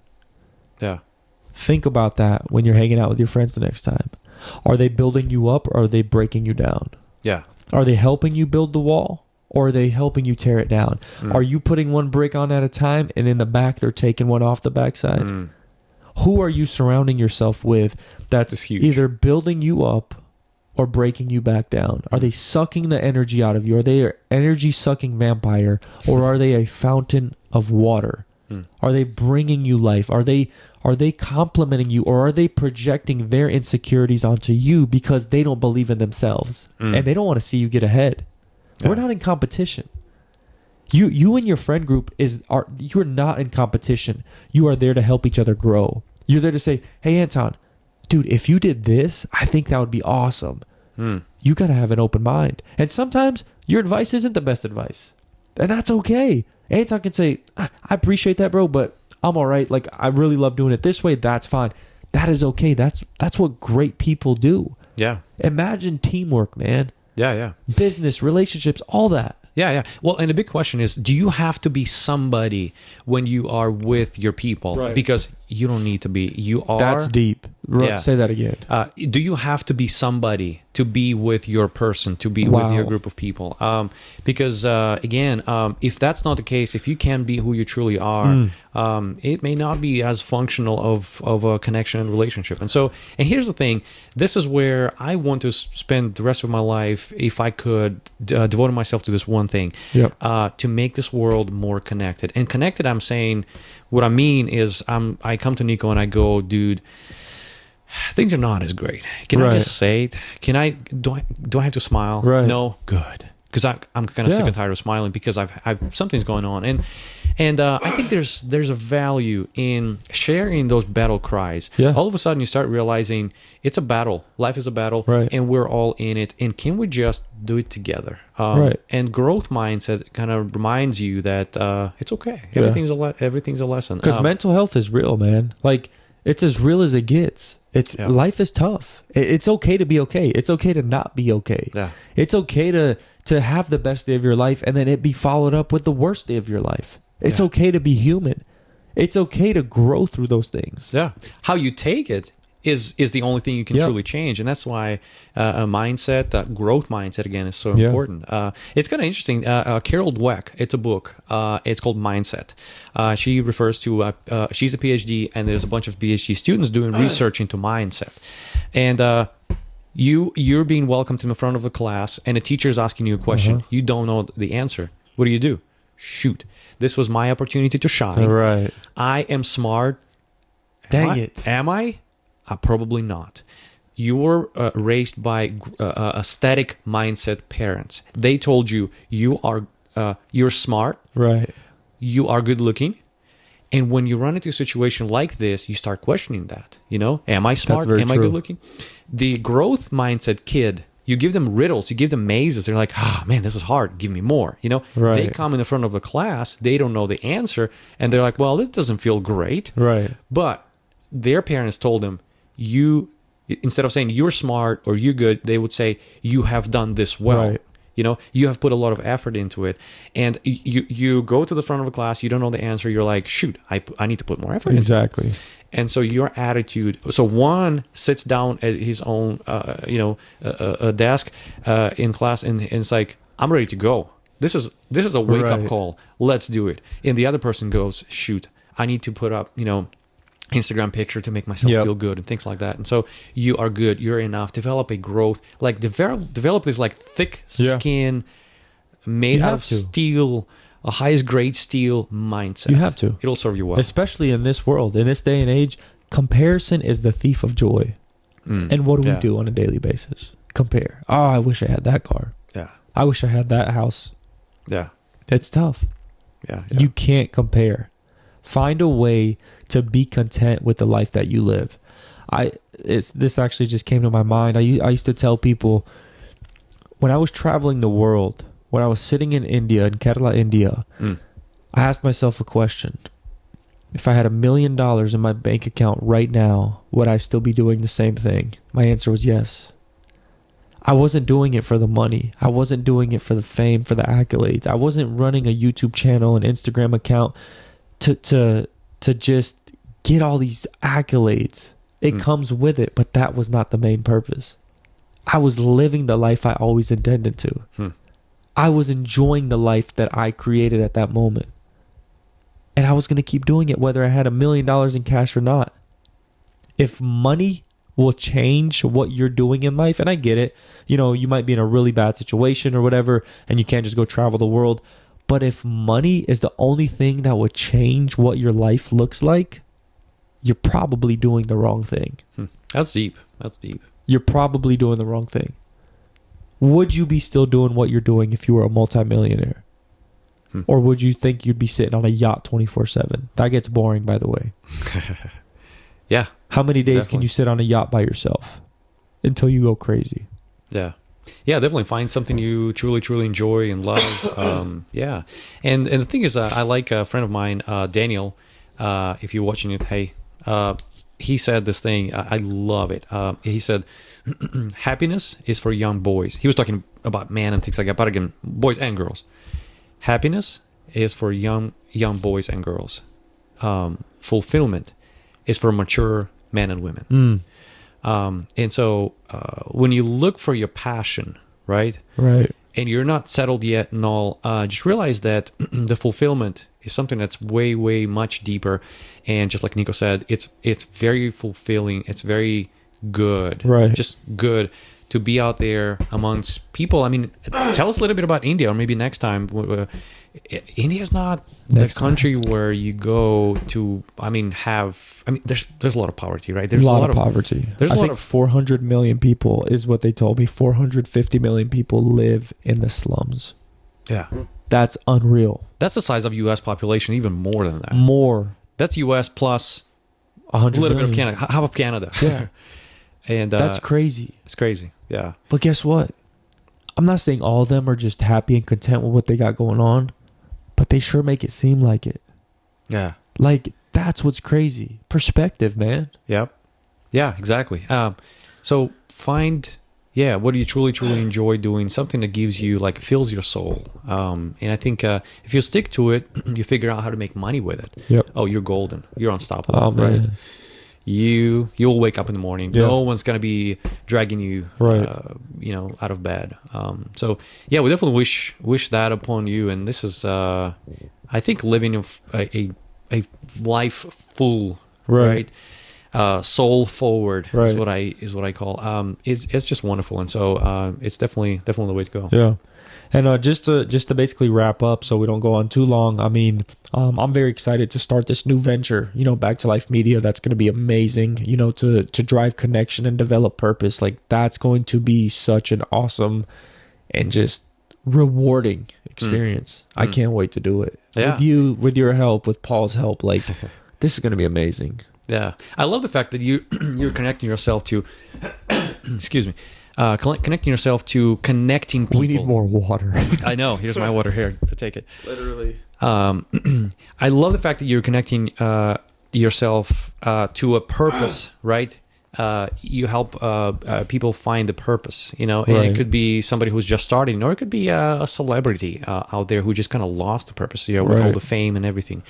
Yeah. Think about that when you're hanging out with your friends the next time. Are they building you up or are they breaking you down? Yeah. Are they helping you build the wall or are they helping you tear it down? Are you putting one brick on at a time and in the back they're taking one off the backside? Who are you surrounding yourself with that's either building you up or breaking you back down? Are they sucking the energy out of you? Are they an energy-sucking vampire, or are they a fountain of water? Are they bringing you life? Are they complimenting you, or are they projecting their insecurities onto you because they don't believe in themselves and they don't want to see you get ahead? We're not in competition. You and your friend group you're not in competition. You are there to help each other grow. You're there to say, hey, Anton, dude, if you did this, I think that would be awesome. You got to have an open mind. And sometimes your advice isn't the best advice. And that's okay. Anton can say, I appreciate that, bro, but I'm all right. Like, I really love doing it this way. That's fine. That is okay. That's what great people do. Yeah. Imagine teamwork, man. Yeah. Business, relationships, all that. Yeah. Well, and the big question is, do you have to be somebody when you are with your people? Right. Because you don't need to be. You are. That's deep. Say that again. Do you have to be somebody to be with your person, to be with your group of people? Because, again, if that's not the case, if you can't be who you truly are, it may not be as functional of a connection and relationship. And here's the thing. This is where I want to spend the rest of my life, if I could, devote myself to this one thing, to make this world more connected. And connected, I'm saying, what I mean is I come to Nico and I go, dude, things are not as great. Can I just say it? Do I have to smile? Right. No? Good. Because I'm kind of sick and tired of smiling because I've something's going on. And I think there's a value in sharing those battle cries. Yeah. All of a sudden you start realizing it's a battle. Life is a battle, and we're all in it. And can we just do it together? And growth mindset kind of reminds you that it's okay. Everything's a lesson. Because mental health is real, man. Like, it's as real as it gets. Life is tough. It's okay to be okay. It's okay to not be okay. Yeah. It's okay to have the best day of your life and then it be followed up with the worst day of your life. It's okay to be human. It's okay to grow through those things. Yeah. How you take it is the only thing you can truly change. And that's why a mindset, growth mindset, again, is so important. It's kind of interesting. Carol Dweck, it's a book. It's called Mindset. She refers to, she's a PhD, and there's a bunch of PhD students doing research into mindset. And you're being welcomed in the front of the class, and a teacher is asking you a question. You don't know the answer. What do? Shoot. This was my opportunity to shine. Right. I am smart. Dang it. Am I? Probably not. You were raised by a static mindset parents. They told you you're smart. Right. You are good looking. And when you run into a situation like this, you start questioning that. Am I smart? Am I good looking? The growth mindset kid, you give them riddles, you give them mazes. They're like, man, this is hard. Give me more. They come in the front of the class. They don't know the answer. And they're like, well, this doesn't feel great. Right. But their parents told them, instead of saying you're smart or you're good, they would say you have done this well. Right. You have put a lot of effort into it, and you go to the front of a class, you don't know the answer, you're like, shoot, I need to put more effort into it. Exactly. And so your attitude, so one sits down at his own, a desk in class, and it's like, I'm ready to go. This is a wake up call. Let's do it. And the other person goes, shoot, I need to put up, Instagram picture to make myself feel good and things like that. And so you are good. You're enough. Develop a growth. Like develop this like thick skin made out of steel, a highest grade steel mindset. You have to. It'll serve you well. Especially in this world, in this day and age, comparison is the thief of joy. And what do we do on a daily basis? Compare. Oh, I wish I had that car. Yeah. I wish I had that house. Yeah. It's tough. Yeah. You can't compare. Find a way to be content with the life that you live. This actually just came to my mind. I used to tell people when I was traveling the world, when I was sitting in India, in Kerala, India, I asked myself a question. If I had $1 million in my bank account right now, would I still be doing the same thing? My answer was yes. I wasn't doing it for the money. I wasn't doing it for the fame, for the accolades. I wasn't running a YouTube channel, an Instagram account to just get all these accolades. It comes with it, but that was not the main purpose. I was living the life I always intended to. I was enjoying the life that I created at that moment. And I was going to keep doing it whether I had $1 million in cash or not. If money will change what you're doing in life, and I get it, you might be in a really bad situation or whatever, and you can't just go travel the world. But if money is the only thing that would change what your life looks like, you're probably doing the wrong thing. That's deep. You're probably doing the wrong thing. Would you be still doing what you're doing if you were a multimillionaire? Or would you think you'd be sitting on a yacht 24/7? That gets boring, by the way. Yeah. How many days can you sit on a yacht by yourself until you go crazy? Yeah. Yeah, definitely find something you truly, truly enjoy and love. Yeah. And the thing is, I like a friend of mine, Daniel, if you're watching it, hey, he said this thing, I love it. He said, happiness is for young boys. He was talking about men and things like that, but again, boys and girls. Happiness is for young boys and girls. Fulfillment is for mature men and women. And so when you look for your passion, right? Right. And you're not settled yet and all, just realize that the fulfillment is something that's way, way much deeper. And just like Nico said, it's very fulfilling. It's very good. Right. Just good to be out there amongst people. I mean, tell us a little bit about India, or maybe next time. India is not the country where you go to. There's a lot of poverty, right? There's a lot of poverty. There's a lot of 400 million people is what they told me. 450 million people live in the slums. Yeah, that's unreal. That's the size of U.S. population, even more than that. More. That's U.S. plus 100 a little million. bit of Canada, half of Canada. Yeah, and that's crazy. It's crazy. Yeah, but guess what? I'm not saying all of them are just happy and content with what they got going on, but they sure make it seem like it. Yeah. Like, that's what's crazy. Perspective, man. Yep. Yeah, exactly. So find, what do you truly, truly enjoy doing? Something that gives you, like, fills your soul. And I think if you stick to it, you figure out how to make money with it. Yep. Oh, you're golden. You're unstoppable. Oh, man. Right? You'll wake up in the morning. Yeah. No one's gonna be dragging you, out of bed. So yeah, we definitely wish that upon you. And this is, I think, living a life full, right? Soul forward is what I call. It's just wonderful, and so it's definitely the way to go. Yeah. And just to basically wrap up, so we don't go on too long. I mean, I'm very excited to start this new venture. Back to Life Media. That's going to be amazing. To drive connection and develop purpose. Like, that's going to be such an awesome and just rewarding experience. I can't wait to do it. Yeah. With your help, with Paul's help. Like, this is going to be amazing. Yeah, I love the fact that you're connecting yourself to. Excuse me. Connecting yourself to connecting people. We need more water. I know. Here's my water here. Take it. Literally. I love the fact that you're connecting yourself to a purpose, right? you help people find the purpose, and Right. it could be somebody who's just starting, or it could be a celebrity out there who just kind of lost the purpose, with all Right. the fame and everything,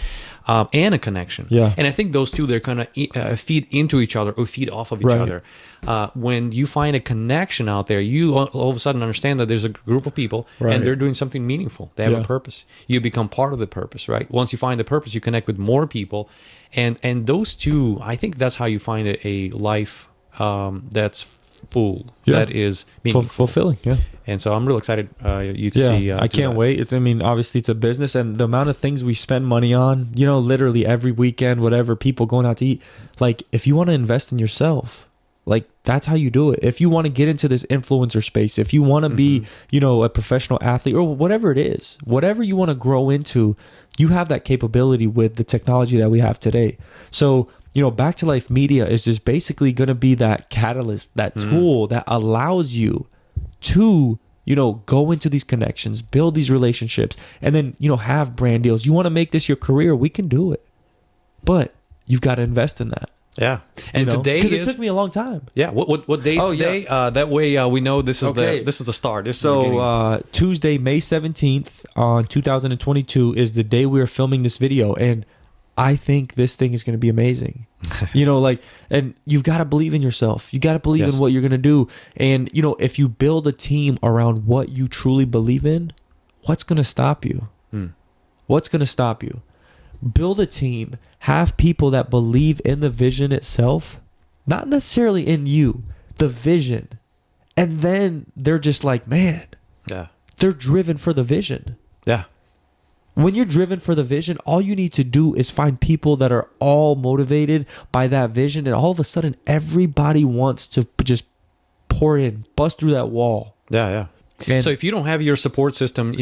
and a connection. Yeah. And I think those two, they're kind of feed into each other or feed off of each Right. other. When you find a connection out there, you all of a sudden understand that there's a group of people Right. and they're doing something meaningful. They have Yeah. a purpose. You become part of the purpose, right? Once you find the purpose, you connect with more people, and those two, I think that's how you find a life that's full, Yeah. that is meaningful. Fulfilling. Yeah. And so I'm real excited you to see. I do can't that. wait. Obviously it's a business, and the amount of things we spend money on, literally every weekend, whatever, people going out to eat. Like, if you want to invest in yourself, like, that's how you do it. If you want to get into this influencer space, if you want to be, a professional athlete, or whatever it is, whatever you want to grow into, you have that capability with the technology that we have today. So, Back to Life Media is just basically going to be that catalyst, that tool that allows you to, go into these connections, build these relationships, and then, have brand deals. You want to make this your career, we can do it. But you've got to invest in that. Yeah. And today because is, it took me a long time. yeah. What day is today? That way we know this is Okay. the start. This is the beginning. So Tuesday, May 17th on 2022 is the day we are filming this video, and I think this thing is going to be amazing. And you've got to believe in yourself. You got to believe Yes. in what you're going to do. And, if you build a team around what you truly believe in, what's going to stop you? What's going to stop you? Build a team, have people that believe in the vision itself, not necessarily in you, the vision. And then they're just like, man, Yeah. they're driven for the vision. Yeah. When you're driven for the vision, all you need to do is find people that are all motivated by that vision. And all of a sudden, everybody wants to just pour in, bust through that wall. Yeah. Yeah. And So if you don't have your support system,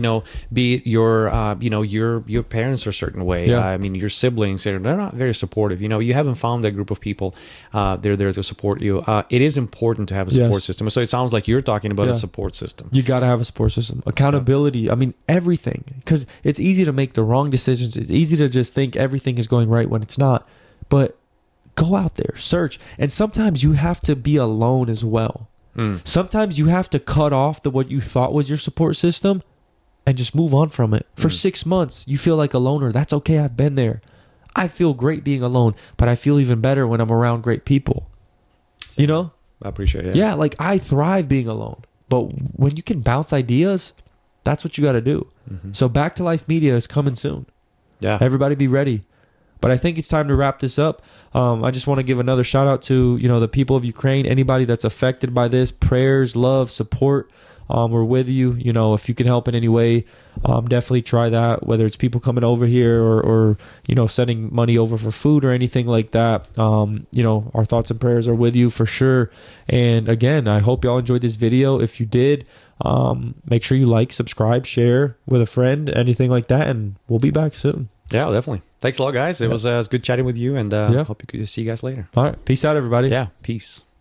be it your, your parents are a certain way. Yeah. I mean, your siblings, they're not very supportive. You haven't found that group of people. They're there to support you. It is important to have a support Yes. system. So it sounds like you're talking about Yeah. a support system. you got to have a support system. Accountability. Everything. Because it's easy to make the wrong decisions. It's easy to just think everything is going right when it's not. But go out there, search. And sometimes you have to be alone as well. Sometimes you have to cut off what you thought was your support system and just move on from it. For 6 months, you feel like a loner. That's okay. I've been there. I feel great being alone, but I feel even better when I'm around great people. I appreciate it. Yeah, like I thrive being alone. But when you can bounce ideas, that's what you got to do. So Back to Life Media is coming soon. Yeah. Everybody be ready. But I think it's time to wrap this up. I just want to give another shout out to, the people of Ukraine, anybody that's affected by this. Prayers, love, support. We're with you. If you can help in any way, definitely try that, whether it's people coming over here or sending money over for food or anything like that. Our thoughts and prayers are with you for sure. And again, I hope y'all enjoyed this video. If you did, make sure you like, subscribe, share with a friend, anything like that. And we'll be back soon. Yeah, definitely. Thanks a lot, guys. It was good chatting with you, and hope you could see you guys later. All right. Peace out, everybody. Yeah. Peace.